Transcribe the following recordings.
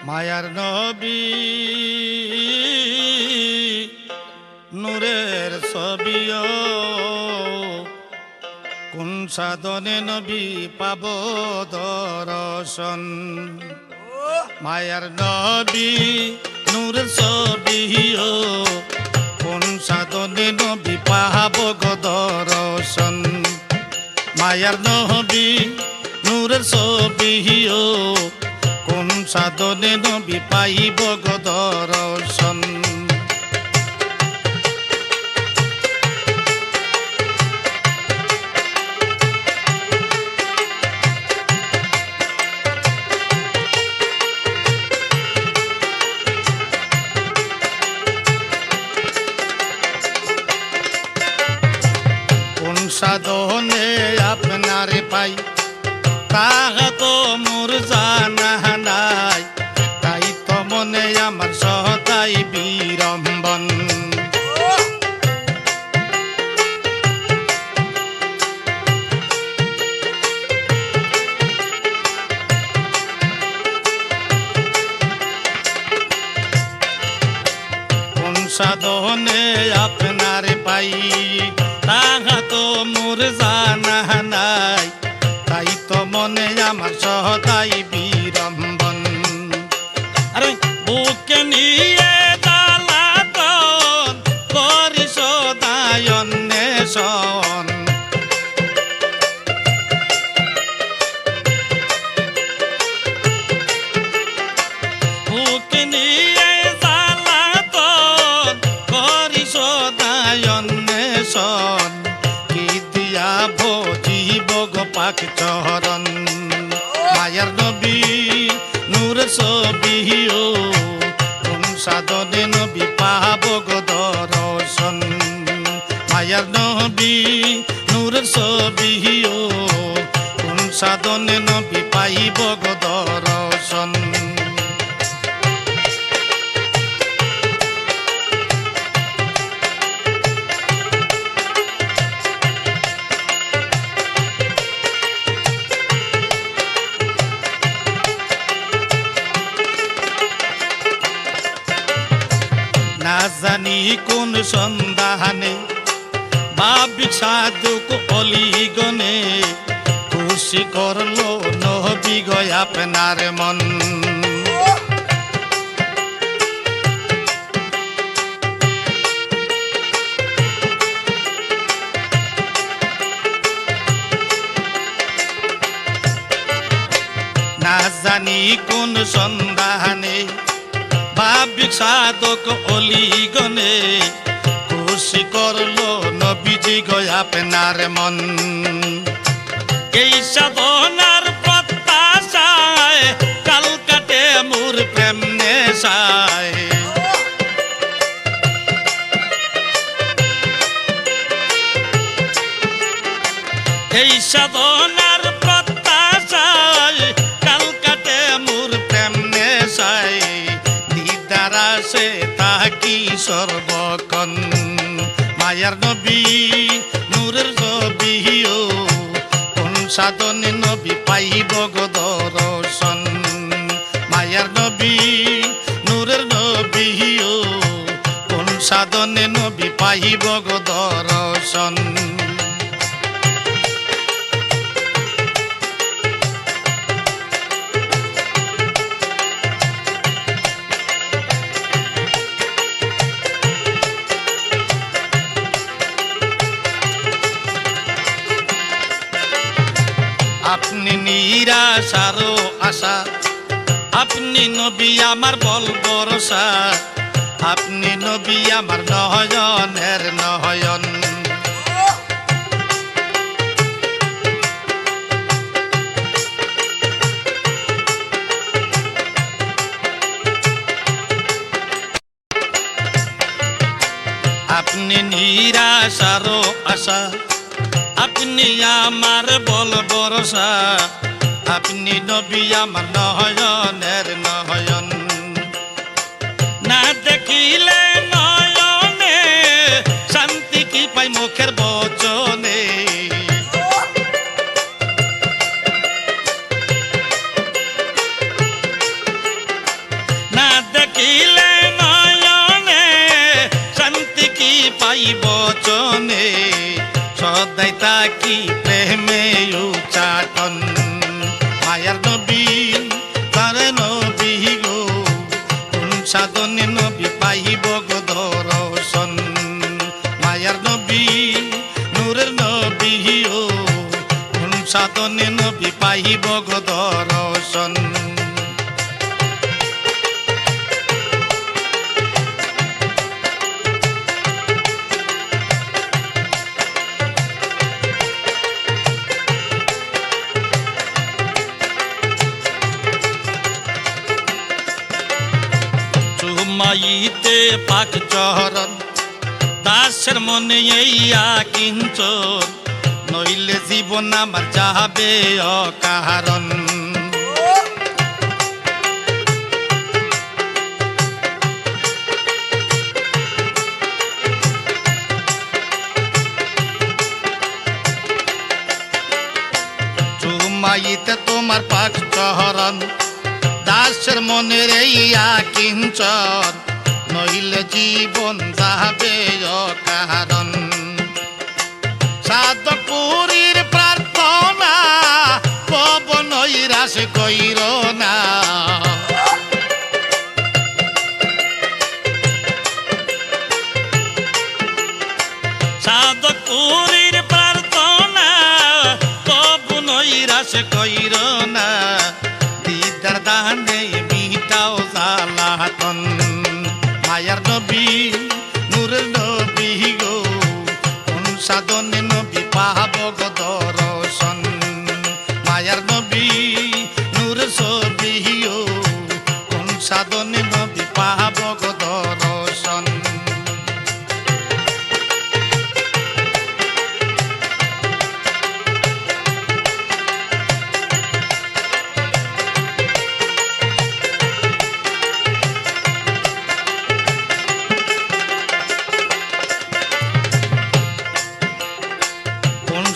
মায়ার নবী নূরের ছবিও কোন সাধনে নবী পাব দর্শন। মায়ার নবী নূরের ছবিও কোন সাধনে নবী পাব দর্শন। মায়ার নবী নূরের ছবিও কোন সাধনে নবী পাইব দর্শন। কোন সাধনে আপনারে পাই তাহা তো মোর জানা নাই, তাই তো মনে আমার সদাই বিড়ম্বন। কোন সাধনে আপনারে পাই তাহা তো মোর জানা নাই, তাই তো মনে আমার সদাই বিড়ম্বন। আরে বুকে নিয়ে জ্বালাতন করি সদাই অন্বেষণ। বুকে নিয়ে জ্বালাতন করি সদাই অন্বেষণ। কি দিয়া ভজিব গো পাক চরণ। মায়ার নবী নূরের ছবিও কোন সাধনে নবী পাব গো দর্শন। মায়ার নবী নূরের ছবিও কোন সাধনে নবী পাইব গো দর্শন। না জানি কোন সন্ধানে ভাবিক সাধুক অলিগনে খুশি করলো নবী গো আপনার মন। না জানি কোন সন্ধানে ভাবিক সাধক অলিগনে খুশি করলো নবীজি গো আপনার মন। এই সাধনার প্রত্যাশায় কাল কাটে মোর প্রেম নেশায়। এই সাধনার প্রত্যাশায় কাল কাটে মোর প্রেম নেশায়। সে তাকি সর্বক্ষণ। মায়ার নবী নূরের ছবিও কোন সাধনে নবী পাইব গো দর্শন। মায়ার নবী নূরের নবীও কোন সাধনে নবী পাইব গো দর্শন। আপনি নিরাশারও আশা, আপনি নবী আমার বল ভরসা, আপনি নবী আমার নয়নের নয়ন। আপনি নিরাশারও আশা, আপনি আমার বল ভরসা, আপনি নবী আমার নয়নের নয়ন। না দেখিলে নয়নে শান্তি কি পাই মুখের বচনে। কথাই বচনে সদাই তাকি প্রেমে উচ্চাটন মায়ার নবী তারে নবী গো কোন সাধনে নবী পাইব গো দর্শন মায়ার নবী নূরের নবী ও কোন সাধনে নবী পাইব গো দর্শন মাইতে পাক চরণ দাসের মনে এইয়া কিঞ্চন নইলে জীবন আমার যাবে অকারণ চুমাইতে তোমার পাক চরণ দাসের মনের এইয়া কিঞ্চন নইলে জীবন যাবে অকারণ সাধপুরীর প্রার্থনা পবন হইরাস কইর না সাধপুরীর প্রার্থনা পবন হইরাস কইর না দিদার দানে মিটাও জালাতন মায়ার নবী নূরের নবী গো কোন সাধনে নবী পাব গো দর্শন মায়ার নবী নূরের ছবি ও কোন সাধনে নবী পাব গো দর্শন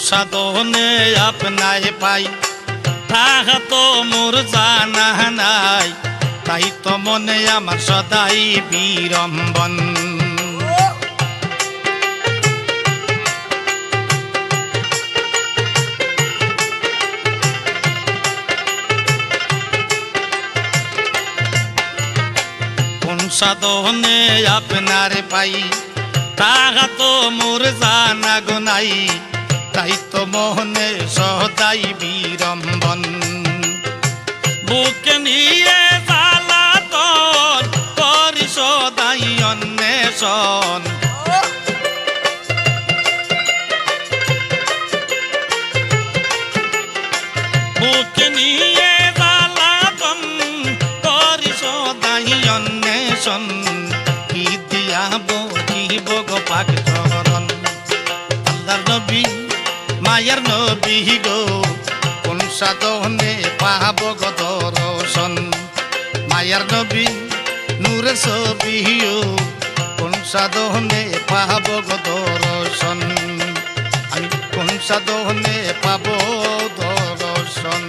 সাধনে আপনায় পাই তাহা তো মোর জানা নাই তাই তো মনে আমার সদাই বিড়ম্বন কোন সাধনে আপনার পাই তাহা তো মোর জানা গো নাই তাই তো মোহনে সদাই বিড়ম্বন বুকে নিয়ে জ্বালাতন করি সদাই অন্বেষণ বুকে নিয়ে জ্বালাতন করি সদাই অন্বেষণ কি দিয়াব দিব গো পাক চরণ আল্লাহর নবী মায়ার নবী গো কোন সাধনে পাব গো দর্শন মায়ার নবী নূরের ছবি ও কোন সাধনে পাব গো দর্শন আমি কোন সাধনে পাব দর্শন